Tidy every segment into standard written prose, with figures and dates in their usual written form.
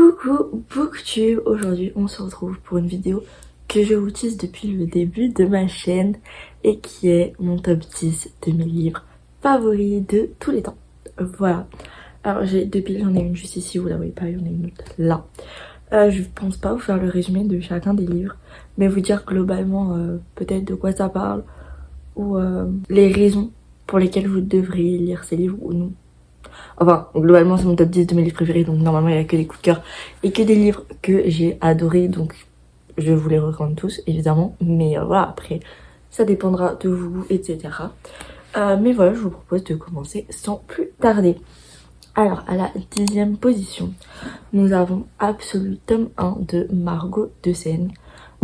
Coucou Booktube, aujourd'hui on se retrouve pour une vidéo que je vous tease depuis le début de ma chaîne et qui est mon top 10 de mes livres favoris de tous les temps. Voilà, alors j'ai deux piles, j'en ai une juste ici, vous la voyez pas, il y en a une autre là. Je pense pas vous faire le résumé de chacun des livres, mais vous dire globalement peut-être de quoi ça parle ou les raisons pour lesquelles vous devriez lire ces livres ou non. Enfin, globalement, c'est mon top 10 de mes livres préférés, donc normalement, il n'y a que des coups de cœur et que des livres que j'ai adorés, donc je vous les recommande tous, évidemment. Mais voilà, après, ça dépendra de vous, etc. Mais voilà, je vous propose de commencer sans plus tarder. Alors, à la 10e position, nous avons Absolu tome 1 de Margot de Seine.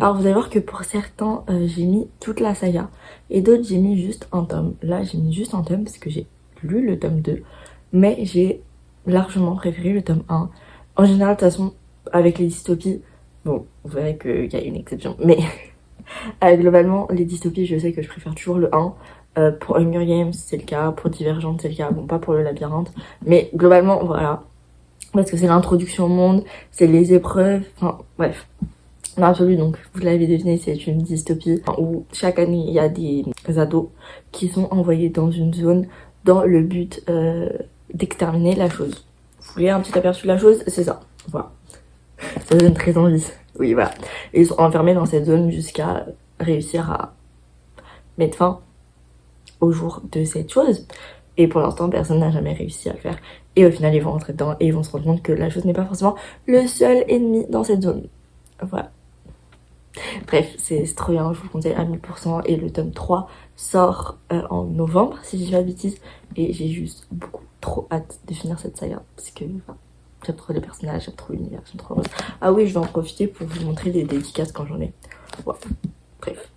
Alors, vous allez voir que pour certains, j'ai mis toute la saga, et d'autres, j'ai mis juste un tome. Là, j'ai mis juste un tome parce que j'ai lu le tome 2. Mais j'ai largement préféré le tome 1. En général, de toute façon, avec les dystopies, bon, vous verrez qu'il y a une exception, mais globalement, les dystopies, je sais que je préfère toujours le 1. Pour Hunger Games, c'est le cas. Pour Divergente, c'est le cas. Bon, pas pour le Labyrinthe. Mais globalement, voilà. Parce que c'est l'introduction au monde, c'est les épreuves, enfin, bref. Dans l'absolu, donc, vous l'avez deviné, c'est une dystopie où chaque année, il y a des ados qui sont envoyés dans une zone dans le but d'exterminer la chose. Vous voulez un petit aperçu de la chose? C'est ça. Voilà. Ça donne très envie. Oui, voilà. Et ils sont enfermés dans cette zone jusqu'à réussir à mettre fin au jour de cette chose. Et pour l'instant, personne n'a jamais réussi à le faire. Et au final, ils vont rentrer dedans et ils vont se rendre compte que la chose n'est pas forcément le seul ennemi dans cette zone. Voilà. Bref, c'est trop bien, je vous le conseille à 1000%. Et le tome 3 sort en novembre, si je dis pas de bêtises. Et j'ai juste beaucoup trop hâte de finir cette saga. Parce que enfin, j'aime trop les personnages, j'aime trop l'univers, j'aime trop heureuse. Ah oui, je vais en profiter pour vous montrer des dédicaces quand j'en ai. Ouais. Bref,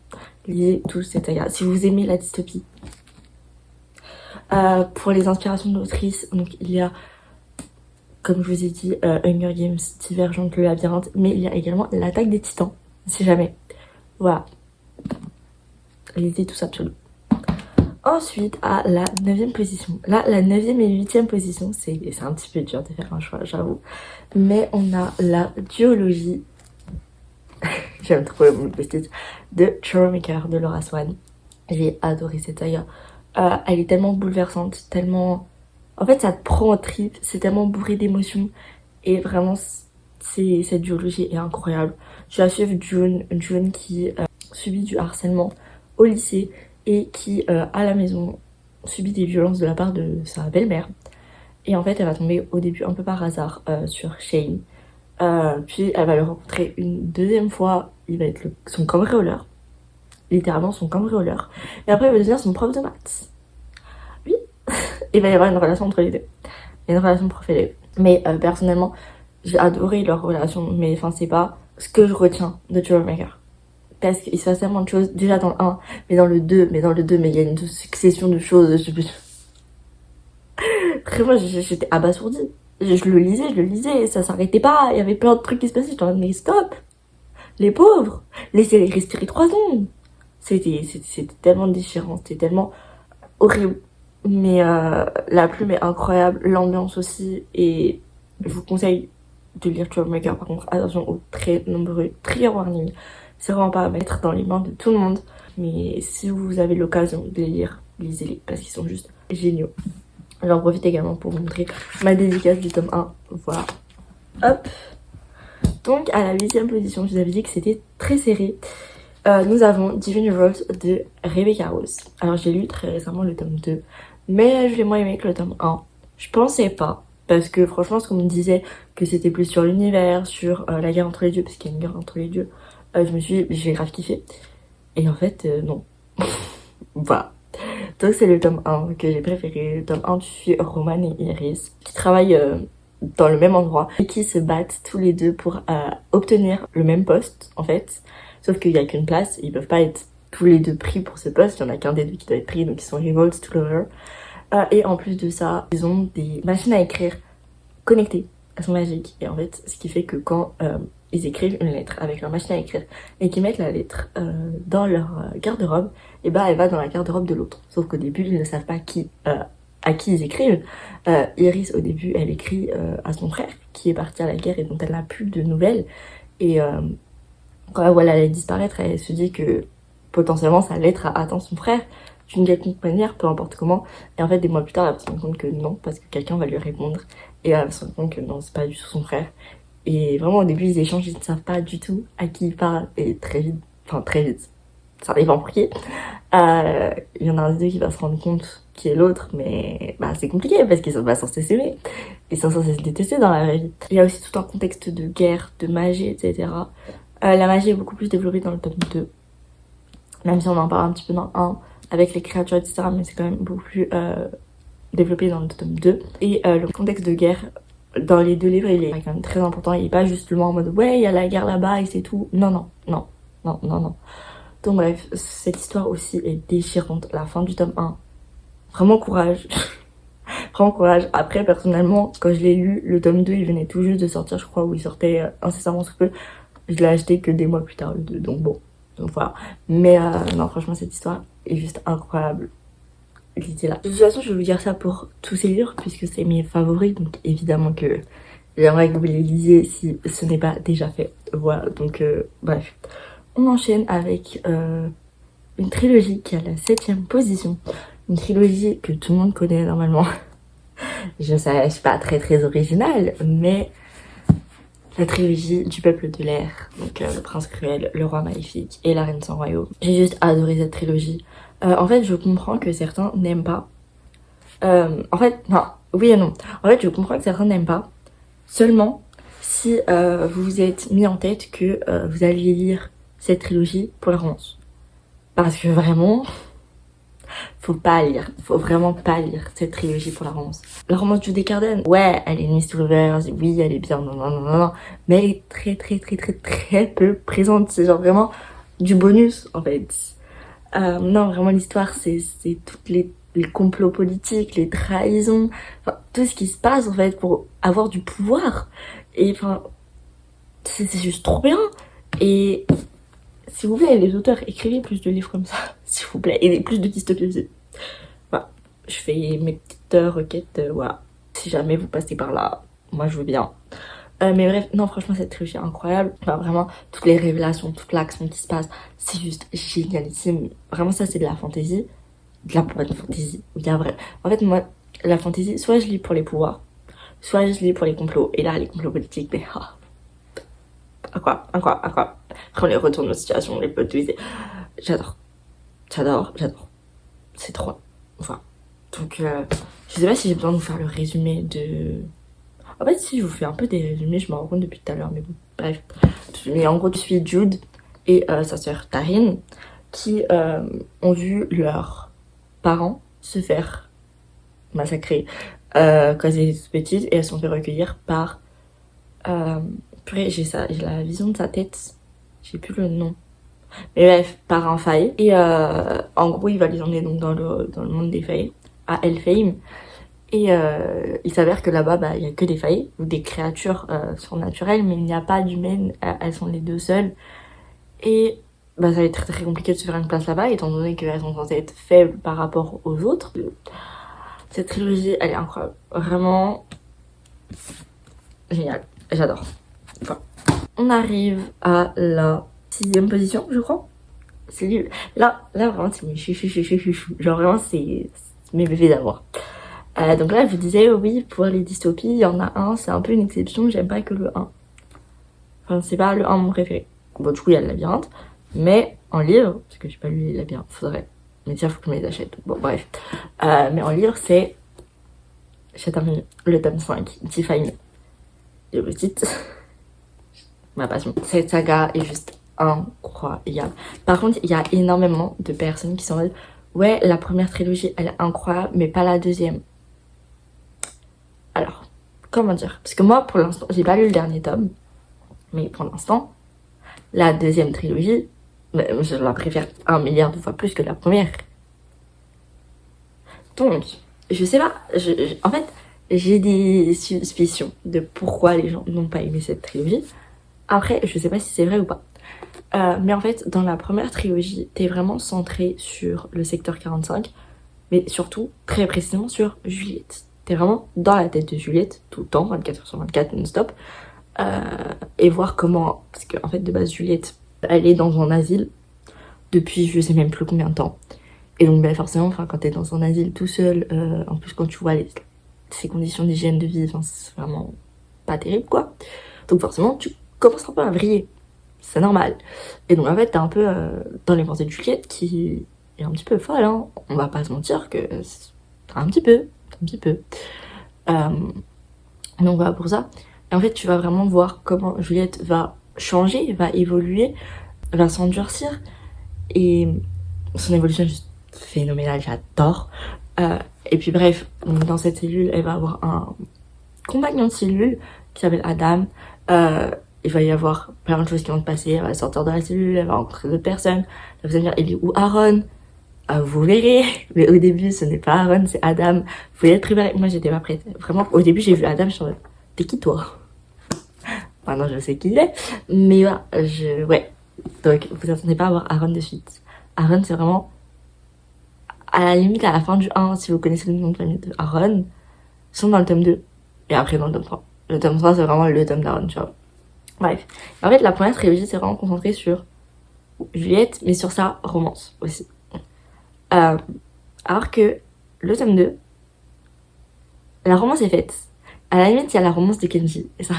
lisez tous cette saga. Si vous aimez la dystopie. Pour les inspirations d'autrices, donc il y a, comme je vous ai dit, Hunger Games, Divergente, le Labyrinthe. Mais il y a également l'Attaque des Titans. Si jamais. Voilà. Lisez tout ça absolument. Ensuite, à la 9e position. Là, la 9e et 8e position, c'est un petit peu dur de faire un choix, j'avoue. Mais on a la duologie. J'aime trop le post-it de Troublemaker de Laura Swan. J'ai adoré cette saga. Elle est tellement bouleversante, tellement... En fait, ça te prend en trip, c'est tellement bourré d'émotions. Et vraiment, cette duologie est incroyable. Je vais suivre June qui subit du harcèlement au lycée et qui, à la maison, subit des violences de la part de sa belle-mère. Et en fait, elle va tomber au début un peu par hasard sur Shane. Puis elle va le rencontrer une deuxième fois. Il va être son cambrioleur. Littéralement son cambrioleur. Et après, il va devenir son prof de maths. Oui, il va y avoir une relation entre les deux. Une relation prof-élève. Mais personnellement, j'ai adoré leur relation. Mais enfin, c'est pas ce que je retiens de Troublemaker. Parce qu'il se passe tellement de choses, déjà dans le 1, mais dans le 2, mais il y a une succession de choses. Vraiment, j'étais abasourdie. Je le lisais, ça s'arrêtait pas, il y avait plein de trucs qui se passaient, j'étais en mode, mais stop! Les pauvres! Laissez-les respirer 3 secondes! C'était tellement déchirant, c'était tellement horrible. Mais la plume est incroyable, l'ambiance aussi, et je vous conseille de lire Troublemaker. Par contre, attention aux très nombreux trigger warnings. C'est vraiment pas à mettre dans les mains de tout le monde. Mais si vous avez l'occasion de les lire, lisez-les parce qu'ils sont juste géniaux. J'en profite également pour vous montrer ma dédicace du tome 1. Voilà. Hop. Donc à la 8e position, je vous avais dit que c'était très serré. Nous avons Divine Revolt de Rebecca Rose. Alors j'ai lu très récemment le tome 2. Mais je l'ai moins aimé que le tome 1. Je pensais pas. Parce que franchement, ce qu'on me disait, que c'était plus sur l'univers, sur la guerre entre les dieux, parce qu'il y a une guerre entre les dieux. Je me suis dit, j'ai grave kiffé. Et en fait, non. Voilà. Donc c'est le tome 1 que j'ai préféré. Le tome 1, tu suis Roman et Iris, qui travaillent dans le même endroit, et qui se battent tous les deux pour obtenir le même poste, en fait. Sauf qu'il n'y a qu'une place, ils peuvent pas être tous les deux pris pour ce poste. Il y en a qu'un des deux qui doit être pris, donc ils sont Revolt to Lover. Et en plus de ça, ils ont des machines à écrire connectées. Elles sont magiques. Et en fait, ce qui fait que quand ils écrivent une lettre avec leur machine à écrire et qu'ils mettent la lettre dans leur garde-robe, et bah elle va dans la garde-robe de l'autre. Sauf qu'au début, ils ne savent pas qui à qui ils écrivent. Iris, au début, elle écrit à son frère qui est parti à la guerre et dont elle n'a plus de nouvelles. Et quand elle voit la lettre disparaître, elle se dit que potentiellement sa lettre a atteint son frère d'une quelconque manière, peu importe comment. Et en fait, des mois plus tard, elle va se rendre compte que non, parce que quelqu'un va lui répondre. Et elle va se rendre compte que non, c'est pas du tout son frère. Et vraiment, au début, ils échangent, ils ne savent pas du tout à qui ils parlent. Et très vite, ça dépend pour qui. Il y en a un des deux qui va se rendre compte qui est l'autre, mais bah, c'est compliqué parce qu'ils sont pas censés s'aimer. Ils sont censés se détester dans la vraie vie. Il y a aussi tout un contexte de guerre, de magie, etc. La magie est beaucoup plus développée dans le tome 2. Même si on en parle un petit peu dans le 1, avec les créatures, etc. Mais c'est quand même beaucoup plus développé dans le tome 2. Et le contexte de guerre, dans les deux livres, il est quand même très important. Il est pas juste en mode ouais, il y a la guerre là-bas et c'est tout. Non. Donc bref, cette histoire aussi est déchirante. La fin du tome 1, vraiment courage. Vraiment courage. Après, personnellement, quand je l'ai lu, le tome 2, il venait tout juste de sortir, je crois, où il sortait incessamment sous peu. Je l'ai acheté que des mois plus tard, le 2, donc bon. Donc voilà. Mais non, franchement, cette histoire est juste incroyable. Lisez là. De toute façon, je vais vous dire ça pour tous ces livres, puisque c'est mes favoris, donc évidemment que j'aimerais que vous les lisiez si ce n'est pas déjà fait. Voilà, donc bref. On enchaîne avec une trilogie qui est à la 7e position. Une trilogie que tout le monde connaît normalement. Je sais, je suis pas très originale, mais la trilogie du peuple de l'air. Donc le prince cruel, le roi maléfique et la reine sans royaume. J'ai juste adoré cette trilogie. En fait, je comprends que certains n'aiment pas. En fait, non, oui et non. En fait, je comprends que certains n'aiment pas. Seulement, si vous vous êtes mis en tête que vous alliez lire cette trilogie pour la romance. Parce que vraiment, faut vraiment pas lire cette trilogie pour la romance. La romance de Judy Carden, ouais, elle est Miss Lovers, oui, elle est bien, non, mais elle est très peu présente. C'est genre vraiment du bonus, en fait. Non, vraiment, l'histoire, c'est toutes les complots politiques, les trahisons, enfin, tout ce qui se passe, en fait, pour avoir du pouvoir. Et enfin, c'est juste trop bien. Et s'il vous plaît, les auteurs, écrivez plus de livres comme ça, s'il vous plaît, et plus de dystopies aussi. Voilà, je fais mes petites requêtes, voilà. Si jamais vous passez par là, moi je veux bien. Mais bref, non, franchement, cette trilogie est incroyable. Enfin, vraiment, toutes les révélations, toute l'action qui se passe, c'est juste génialissime. Vraiment, ça, c'est de la fantaisie. De la bonne fantaisie. Il y a vrai. En fait, moi, la fantaisie, soit je lis pour les pouvoirs, soit je lis pour les complots. Et là, les complots politiques, mais incroyable. Vraiment, les retournements de situation, les plot twists. J'adore. C'est trop. Enfin. Donc, je sais pas si j'ai besoin de vous faire le résumé de. En fait, si je vous fais un peu des résumés, je m'en rends compte depuis tout à l'heure, mais bon, bref. Mais en gros, je suis Jude et sa sœur Taryn qui ont vu leurs parents se faire massacrer quand elles étaient toutes petites et elles se sont fait recueillir par. Purée, j'ai la vision de sa tête, j'ai plus le nom. Mais bref, par un faille. Et en gros, il va les emmener donc dans le monde des failles, à Elfheim. Et il s'avère que là-bas, bah, il y a que des failles, ou des créatures surnaturelles, mais il n'y a pas d'humaines, elles sont les deux seules. Et bah, ça va être très compliqué de se faire une place là-bas, étant donné qu'elles sont censées être faibles par rapport aux autres. Cette trilogie, elle est incroyable. Vraiment génial. J'adore. Enfin, on arrive à la 6e position, je crois. C'est lui. Là, vraiment, c'est mes chou. Genre, vraiment, c'est mes bébés d'amour. Donc là, je vous disais, oui, pour les dystopies, il y en a un, c'est un peu une exception, j'aime pas que le 1. Enfin, c'est pas le 1 mon préféré. Bon, du coup, il y a le labyrinthe, mais en livre, parce que j'ai pas lu les labyrinthes, faudrait. Mais tiens, faut que je me les achète. Bon, bref. Mais en livre, c'est. J'ai terminé le tome 5, Defy Me. Et le titre, ma passion. Cette saga est juste incroyable. Par contre, il y a énormément de personnes qui sont en mode, ouais, la première trilogie, elle est incroyable, mais pas la deuxième. Alors, comment dire? Parce que moi, pour l'instant, j'ai pas lu le dernier tome. Mais pour l'instant, la deuxième trilogie, je la préfère 1 milliard de fois plus que la première. Donc, je sais pas. En fait, j'ai des suspicions de pourquoi les gens n'ont pas aimé cette trilogie. Après, je sais pas si c'est vrai ou pas. Mais en fait, dans la première trilogie, t'es vraiment centré sur le secteur 45. mais surtout, très précisément sur Juliette. T'es vraiment dans la tête de Juliette, tout le temps, 24h/24, non-stop, et voir comment, parce qu'en fait, de base, Juliette, elle est dans un asile depuis je sais même plus combien de temps. Et donc, ben, forcément, quand t'es dans un asile tout seul, en plus, quand tu vois ces conditions d'hygiène de vie, c'est vraiment pas terrible, quoi. Donc, forcément, tu commences un peu à vriller. C'est normal. Et donc, en fait, t'es un peu dans les pensées de Juliette qui est un petit peu folle, hein. On va pas se mentir que c'est un petit peu. Donc, voilà pour ça. Et en fait, tu vas vraiment voir comment Juliette va changer, va évoluer, va s'endurcir. Et son évolution est juste phénoménale, j'adore. Et puis bref, dans cette cellule, elle va avoir un compagnon de cellule qui s'appelle Adam. Il va y avoir plein de choses qui vont se passer. Elle va sortir de la cellule, elle va rencontrer d'autres personnes. Elle va se dire, il est où Aaron? Vous verrez. Mais au début, ce n'est pas Aaron, c'est Adam. Vous pouvez être préparés. Moi, j'étais pas prête. Vraiment, au début, j'ai vu Adam, je suis en mode, t'es qui toi? Maintenant, je sais qui il est. Mais voilà, ouais. Donc, vous attendez pas à voir Aaron de suite. Aaron, c'est vraiment, à la limite, à la fin du 1, si vous connaissez le nom de famille de Aaron, ils sont dans le tome 2. Et après, dans le tome 3. Le tome 3, c'est vraiment le tome d'Aaron, tu vois. Bref. En fait, la première trilogie, c'est vraiment concentrée sur Juliette, mais sur sa romance aussi. Alors que le tome 2, la romance est faite. À la limite, il y a la romance de Kenji. Et ça,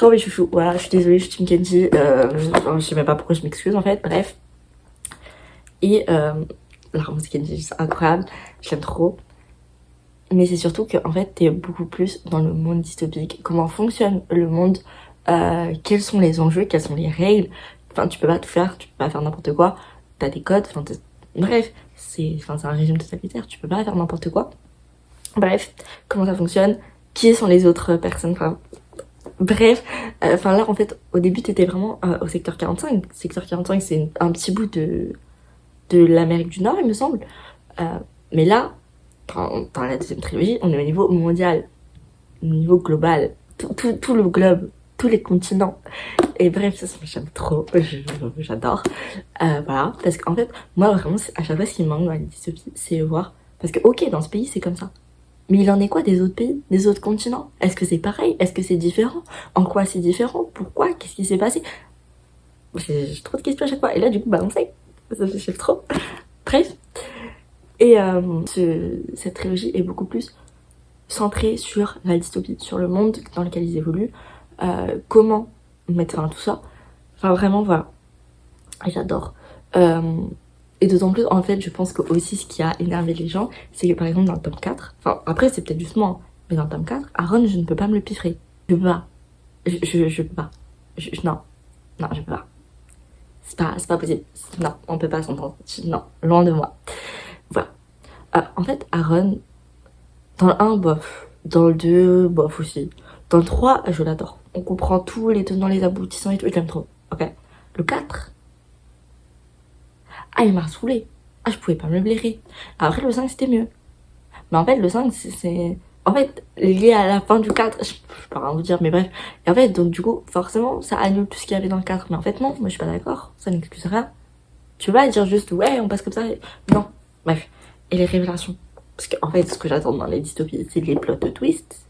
oh mes chouchous, voilà, je suis désolée, je suis team Kenji. Je sais même pas pourquoi je m'excuse en fait, bref. Et la romance de Kenji, c'est incroyable, je l'aime trop. Mais c'est surtout que en fait, t'es beaucoup plus dans le monde dystopique. Comment fonctionne le monde, quels sont les enjeux, quelles sont les règles. Enfin, tu peux pas tout faire, tu peux pas faire n'importe quoi. T'as des codes, enfin, bref, c'est un régime totalitaire, tu peux pas faire n'importe quoi. Bref, comment ça fonctionne, qui sont les autres personnes, enfin, bref, là en fait au début t'étais vraiment au secteur 45. Secteur 45 c'est un petit bout de l'Amérique du Nord il me semble. Mais là, dans la deuxième trilogie, on est au niveau mondial, au niveau global, tout le globe, tous les continents. Et bref, ça j'aime trop, j'adore. Voilà, parce qu'en fait, moi vraiment, à chaque fois ce qui me manque dans les dystopies, c'est voir, parce que ok, dans ce pays c'est comme ça. Mais il en est quoi des autres pays, des autres continents? Est-ce que c'est pareil? Est-ce que c'est différent? En quoi c'est différent? Pourquoi? Qu'est-ce qui s'est passé? J'ai trop de questions à chaque fois. Et là, du coup, on sait. Ça fait chier trop. Bref. Et cette trilogie est beaucoup plus centrée sur la dystopie, sur le monde dans lequel ils évoluent. Comment mettre fin à tout ça. Enfin, vraiment, voilà. Et j'adore. Et d'autant plus, en fait, je pense que aussi ce qui a énervé les gens, c'est que par exemple dans le tome 4, enfin après c'est peut-être juste moi, hein, mais dans le tome 4, Aaron, je ne peux pas me le piffrer. Je peux pas. Je peux pas. Non, je peux pas. C'est pas possible. Non, on peut pas s'entendre. Non, loin de moi. Voilà. En fait, Aaron, dans le 1, bof. Dans le 2, bof aussi. Dans le 3, je l'adore. On comprend tout, les tenants, les aboutissants et tout, je l'aime trop. Ok. Le 4, il m'a saoulé. Je pouvais pas me le blairer. Après, le 5, c'était mieux. Mais en fait, le 5, c'est... En fait, lié à la fin du 4, je peux rien vous dire, mais bref. Et en fait, donc du coup, forcément, ça annule tout ce qu'il y avait dans le 4. Mais en fait, non, moi je suis pas d'accord. Ça n'excuse rien. Tu vas dire juste, ouais, on passe comme ça. Non. Bref. Et les révélations. Parce qu'en fait, ce que j'attends dans les dystopies, c'est les plot twists.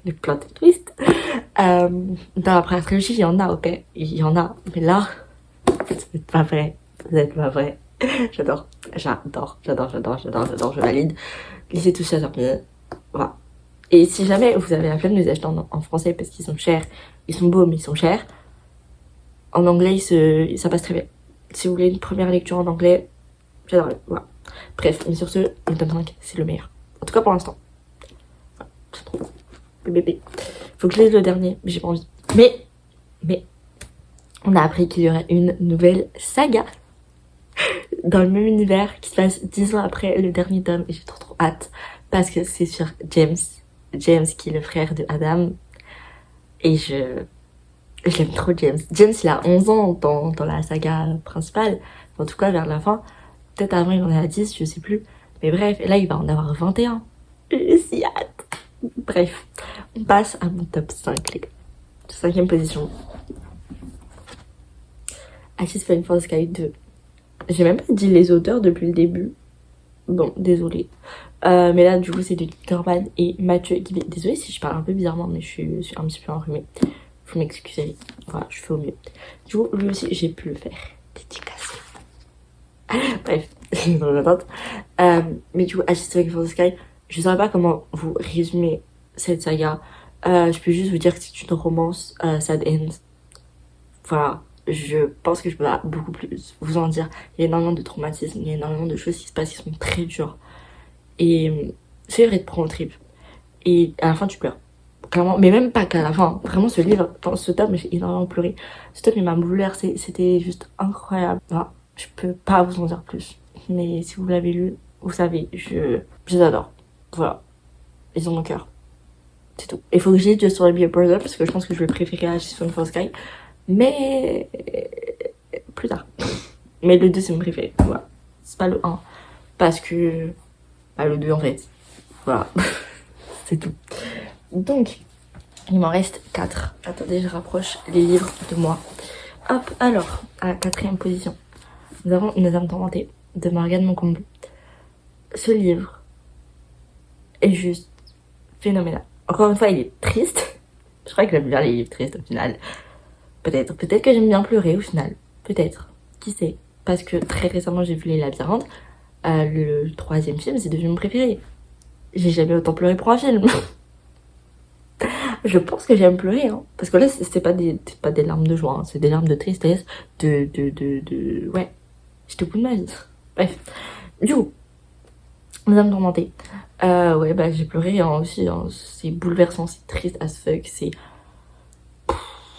Les plot twists. Dans la première trilogie, il y en a, ok. Il y en a. Mais là, c'est pas vrai. C'est pas vrai. J'adore, je valide. Lisez tout ça, voilà. Et si jamais vous avez la flemme de les acheter en français parce qu'ils sont chers, ils sont beaux mais ils sont chers, en anglais ça passe très bien. Si vous voulez une première lecture en anglais, j'adore. Voilà. Bref, mais sur ce, le tome 5, c'est le meilleur. En tout cas pour l'instant. Voilà, c'est trop bon. Bébé. Faut que je lise le dernier, mais j'ai pas envie. Mais, on a appris qu'il y aurait une nouvelle saga dans le même univers qui se passe 10 ans après le dernier tome et j'ai trop hâte parce que c'est sur James qui est le frère de Adam et je l'aime trop. James il a 11 ans dans la saga principale, en tout cas vers la fin, peut-être avant il en est à 10, je sais plus, mais bref, là il va en avoir 21. J'ai si hâte. Bref, on passe à mon top 5 les gars. 5e position, Ashes for Sky 2. J'ai même pas dit les auteurs depuis le début. Bon, désolée. Mais là, du coup, c'est de Norman et Mathieu Guibé. Désolée si je parle un peu bizarrement, mais je suis un petit peu enrhumée. Vous m'excuserez. Voilà, je fais au mieux. Du coup, lui aussi, j'ai pu le faire. Dédicacé. Bref, je suis dans l'attente. Mais du coup, Ashistory for the Sky, je saurais pas comment vous résumer cette saga. Je peux juste vous dire que c'est une romance sad end. Voilà, je pense que je peux pas beaucoup plus vous en dire. Il y a énormément de traumatismes, il y a énormément de choses qui se passent qui sont très dures. Et c'est vrai de prendre au trip. Et à la fin, tu pleures. Clairement, mais même pas qu'à la fin. Vraiment, ce livre, enfin, ce tome, j'ai énormément pleuré. Ce tome, il m'a bouleversé. C'était juste incroyable. Voilà, je peux pas vous en dire plus. Mais si vous l'avez lu, vous savez, je les adore. Voilà, ils ont mon cœur. C'est tout. Il faut que j'ai Just Wanna Be a Brother parce que je pense que je vais préférer à She's for Sky. Mais plus tard. Mais le 2, c'est mon préféré. Voilà. C'est pas le 1. Parce que. Bah, le 2, en fait. Voilà. C'est tout. Donc, il m'en reste 4. Attendez, je rapproche les livres de moi. Hop, alors, à la 4e position, nous avons Nos âmes tourmentées de Morgane Moncomble. Ce livre est juste phénoménal. Encore une fois, il est triste. Je crois que j'aime bien les livres tristes au final. Peut-être que j'aime bien pleurer au final. Peut-être. Qui sait? Parce que très récemment, j'ai vu Les Labyrinthes. Le 3e film, c'est devenu mon préféré. J'ai jamais autant pleuré pour un film. Je pense que j'aime pleurer, hein. Parce que là, c'est pas des larmes de joie, hein. C'est des larmes de tristesse, Ouais, j'étais au bout de ma vie. Bref. Du coup, Mes âmes tourmentées. Ouais, bah j'ai pleuré hein, aussi, hein. C'est bouleversant, c'est triste as fuck,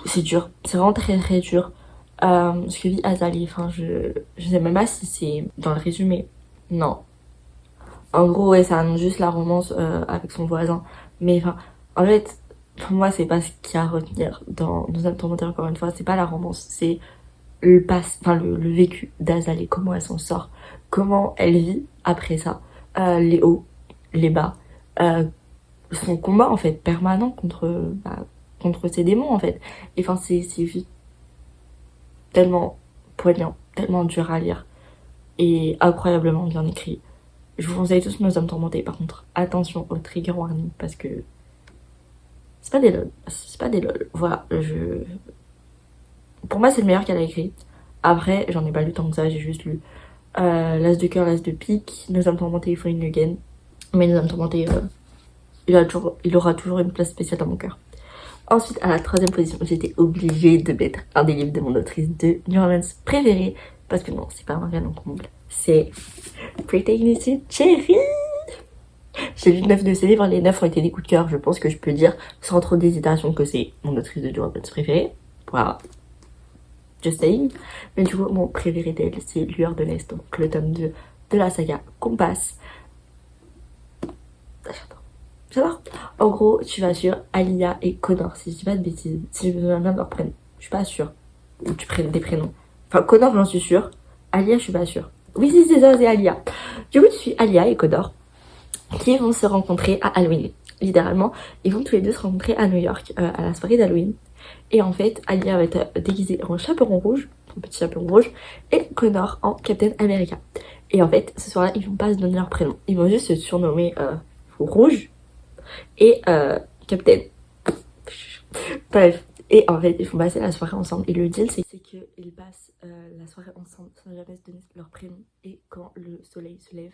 c'est dur. C'est vraiment très très dur. Ce que vit Azali, enfin, je sais même pas si c'est dans le résumé. Non. En gros, ouais, ça annonce juste la romance avec son voisin. Mais enfin, en fait, pour moi, c'est pas ce qu'il y a à retenir dans Nos âmes tourmentées, encore une fois. C'est pas la romance, c'est le vécu d'Azalée, comment elle s'en sort, comment elle vit après ça, les hauts, les bas, euh, son combat en fait permanent contre ses démons en fait. Et enfin, c'est juste tellement poignant, tellement dur à lire et incroyablement bien écrit. Je vous conseille tous Nos âmes tourmentées. Par contre, attention au trigger warning parce que c'est pas des lol, c'est pas des lol. Voilà, pour moi c'est le meilleur qu'elle a écrit. Après, j'en ai pas lu tant que ça, j'ai juste lu l'as de cœur, l'as de pique, Nos âmes tourmentées, il faut une again. Mais Nos âmes tourmentées, il aura toujours une place spéciale dans mon cœur. Ensuite, à la 3e position, j'étais obligée de mettre un des livres de mon autrice de New Romance préférée. Parce que non, c'est pas Morgane Moncomble, c'est Pretty Cherry. J'ai lu 9 de ses livres, les 9 ont été des coups de cœur. Je pense que je peux dire sans trop d'hésitation que c'est mon autrice de New Romance préférée. Voilà. Just saying. Mais du coup, mon préféré d'elle, c'est Lueur de l'Est, donc le tome 2 de la saga Compass. J'adore. En gros, tu vas sur Alia et Connor, si je dis pas de bêtises. Si je me souviens bien de leur prénom. Je suis pas sûre. Ou tu prennes des prénoms. Enfin, Connor, j'en suis sûre. Alia, je suis pas sûre. Oui, si, c'est ça, c'est Alia. Du coup, tu suis Alia et Connor qui vont se rencontrer à Halloween. Littéralement, ils vont tous les deux se rencontrer à New York à la soirée d'Halloween. Et en fait, Alia va être déguisée en chaperon rouge, son petit chaperon rouge, et Connor en Captain America. Et en fait, ce soir-là, ils vont pas se donner leur prénom. Ils vont juste se surnommer Rouge et Captain. Bref. Et en fait, ils vont passer la soirée ensemble. Et le deal, c'est qu'ils passent la soirée ensemble sans jamais se donner leur prénom. Et quand le soleil se lève,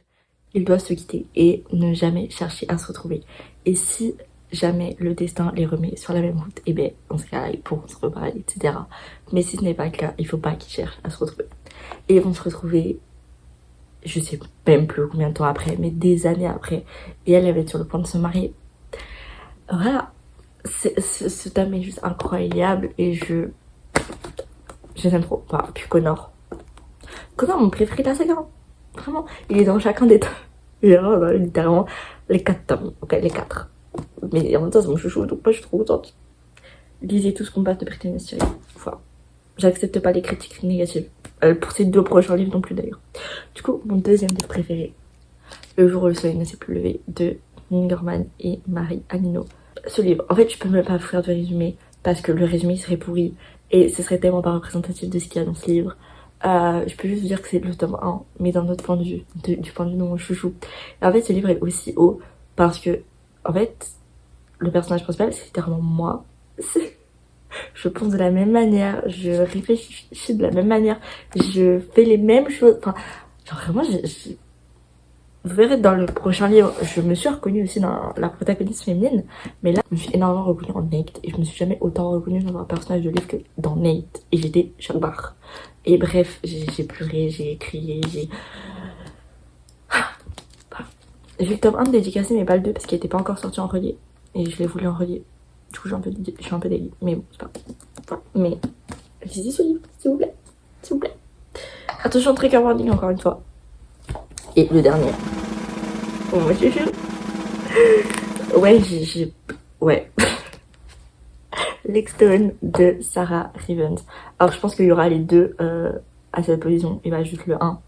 ils doivent se quitter et ne jamais chercher à se retrouver. Et si jamais le destin les remet sur la même route, et bien, dans ce cas-là, ils pourront se reparler, etc. Mais si ce n'est pas le cas, il faut pas qu'ils cherchent à se retrouver. Et ils vont se retrouver, je sais même plus combien de temps après, mais des années après. Et elle va être sur le point de se marier. Voilà. Ce tome est juste incroyable et je l'aime trop. Enfin, puis Connor, mon préféré de la saga. Vraiment, il est dans chacun des tomes. Il est vraiment dans littéralement les 4 tomes. Ok, les 4. Mais en même temps, c'est mon chouchou, donc moi je suis trop contente. Lisez tout ce qu'on passe de Pretty Mystery. Voilà. J'accepte pas les critiques négatives. Pour ces 2 prochains livres non plus d'ailleurs. Du coup, mon deuxième livre préféré, Le jour où le soleil ne s'est plus levé, de Ningerman et Marie Anino. Ce livre, en fait, je peux même pas vous faire de résumé parce que le résumé serait pourri et ce serait tellement pas représentatif de ce qu'il y a dans ce livre. Je peux juste vous dire que c'est le tome 1, mais d'un autre point de vue, du point de vue de mon chouchou. Et en fait, ce livre est aussi haut parce que, en fait, le personnage principal, c'est littéralement moi. Je pense de la même manière, je réfléchis de la même manière, je fais les mêmes choses. Enfin, genre vraiment, vous verrez dans le prochain livre, je me suis reconnue aussi dans la protagoniste féminine, mais là, je me suis énormément reconnue en Nate, et je me suis jamais autant reconnue dans un personnage de livre que dans Nate, et j'étais choc barre. Et bref, j'ai pleuré, j'ai crié, j'ai le tome 1 dédicacé, mais pas le 2, parce qu'il était pas encore sorti en relié, et je l'ai voulu en relié. Du coup, je suis un peu délit, mais bon, c'est pas grave. Mais, lisez ce livre, s'il vous plaît, s'il vous plaît. Attention, trigger warning, encore une fois. Et le dernier. Oh, moi, je suis ouais, ouais. Lexstone de Sarah Rivens. Alors, je pense qu'il y aura les deux à cette position, et pas juste le 1.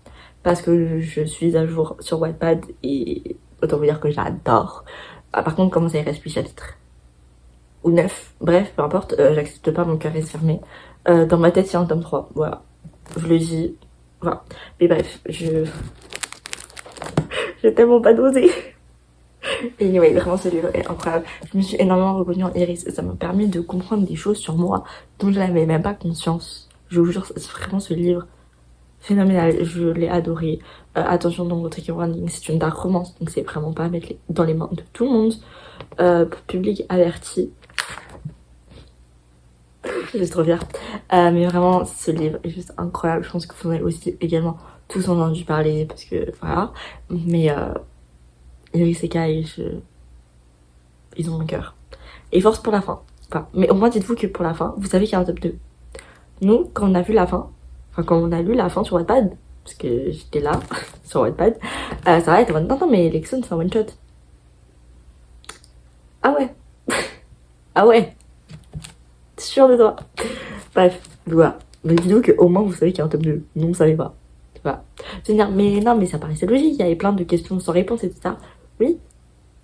Parce que je suis à jour sur Wattpad, et autant vous dire que j'adore. Ah, par contre, comment ça, il reste 8 chapitres ou 9, bref, peu importe, j'accepte pas, mon cœur reste fermé. Dans ma tête, il y a un tome 3, voilà. Je le dis, voilà. Mais bref, j'ai tellement pas dosé. Et anyway, vraiment, ce livre est incroyable. Je me suis énormément reconnue en Iris et ça m'a permis de comprendre des choses sur moi dont je n'avais même pas conscience. Je vous jure, c'est vraiment ce livre phénoménal. Je l'ai adoré. Attention, dans votre warning, c'est une dark romance, donc c'est vraiment pas à mettre dans les mains de tout le monde. Pour public averti. Je suis trop fière. Mais vraiment, ce livre est juste incroyable. Je pense que vous en avez aussi également tous entendu parler parce que voilà. Mais Iris et Kai, ils ont mon cœur. Et force pour la fin. Enfin, mais au moins, dites-vous que pour la fin, vous savez qu'il y a un top 2. Nous, quand on a vu la fin, enfin, quand on a lu la fin sur Wattpad, parce que j'étais là sur Wattpad, ça va être non, mais Lexon, c'est un one shot. Ah ouais. Ah ouais. Sûr de toi. Bref, voilà. Mais dis-nous qu'au moins vous savez qu'il y a un top 2. Non, vous savez pas. Voilà. Je veux dire, mais non, mais ça paraissait logique. Il y avait plein de questions sans réponse et tout ça. Oui.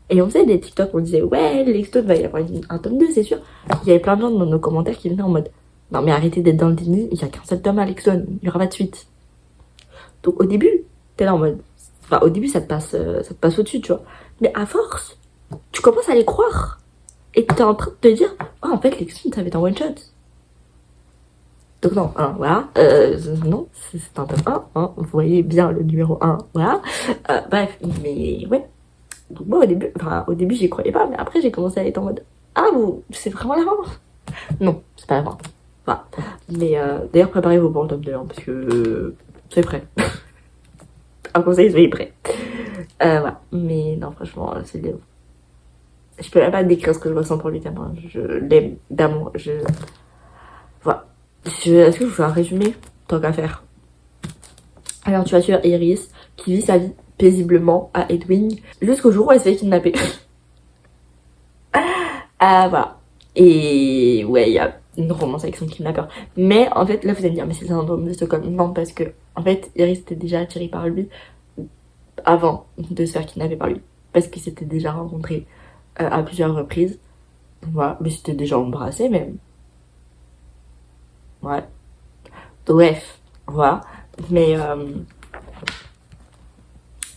Et on sait, des TikTok, on disait, ouais, Lexstone va y avoir un tome 2, c'est sûr. Il y avait plein de gens dans nos commentaires qui venaient en mode, non, mais arrêtez d'être dans le déni, il y a qu'un seul tome à Lexstone. Il y aura pas de suite. Donc au début, t'es là en mode, enfin, au début, ça te passe au-dessus, tu vois. Mais à force, tu commences à les croire. Et t'es en train de te dire, oh, en fait, Lexstone, ça va être un one shot. Donc non, hein, voilà, non, c'est un top 1, hein, vous voyez bien le numéro 1, voilà. Bref, mais ouais. Donc moi au début j'y croyais pas, mais après j'ai commencé à être en mode, ah vous, c'est vraiment la fin? Non, c'est pas la fin. Voilà. Mais d'ailleurs préparez-vous pour le top 2, hein, parce que c'est prêt. Un conseil, soyez prêts. Voilà, mais non franchement, c'est le livre. Je peux même pas décrire ce que je ressens pour lui tellement je l'aime d'amour, voilà. Est-ce que je vous fais un résumé? Tant qu'à faire. Alors tu vas suivre Iris qui vit sa vie paisiblement à Edwin jusqu'au jour où elle se fait kidnapper. Voilà. Et ouais, il y a une romance avec son kidnappeur. Mais en fait, là vous allez me dire, mais c'est le syndrome de Stockholm. Non, parce que en fait, Iris était déjà attirée par lui avant de se faire kidnapper par lui. Parce qu'ils s'étaient déjà rencontrés à plusieurs reprises. Voilà, mais c'était déjà embrassé même. Ouais. Bref, voilà. Mais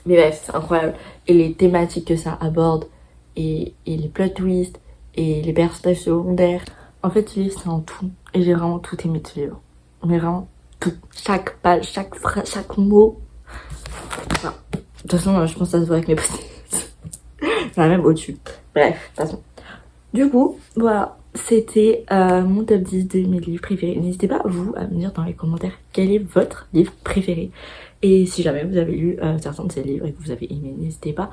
bref, c'est incroyable. Et les thématiques que ça aborde, et les plot twists, et les personnages secondaires. En fait, ce livre, c'est en tout. Et j'ai vraiment tout aimé de ce livre. Mais vraiment tout. Chaque page, chaque phrase, chaque mot. Enfin, de toute façon, je pense que ça se voit avec mes post-it. Il y en a même au-dessus. Bref, de toute façon. Du coup, voilà. C'était mon top 10 de mes livres préférés. N'hésitez pas, vous, à me dire dans les commentaires quel est votre livre préféré. Et si jamais vous avez lu certains de ces livres et que vous avez aimé, n'hésitez pas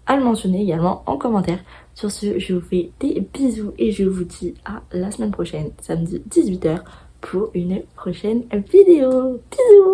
à le mentionner également en commentaire. Sur ce, je vous fais des bisous et je vous dis à la semaine prochaine, samedi 18h, pour une prochaine vidéo. Bisous!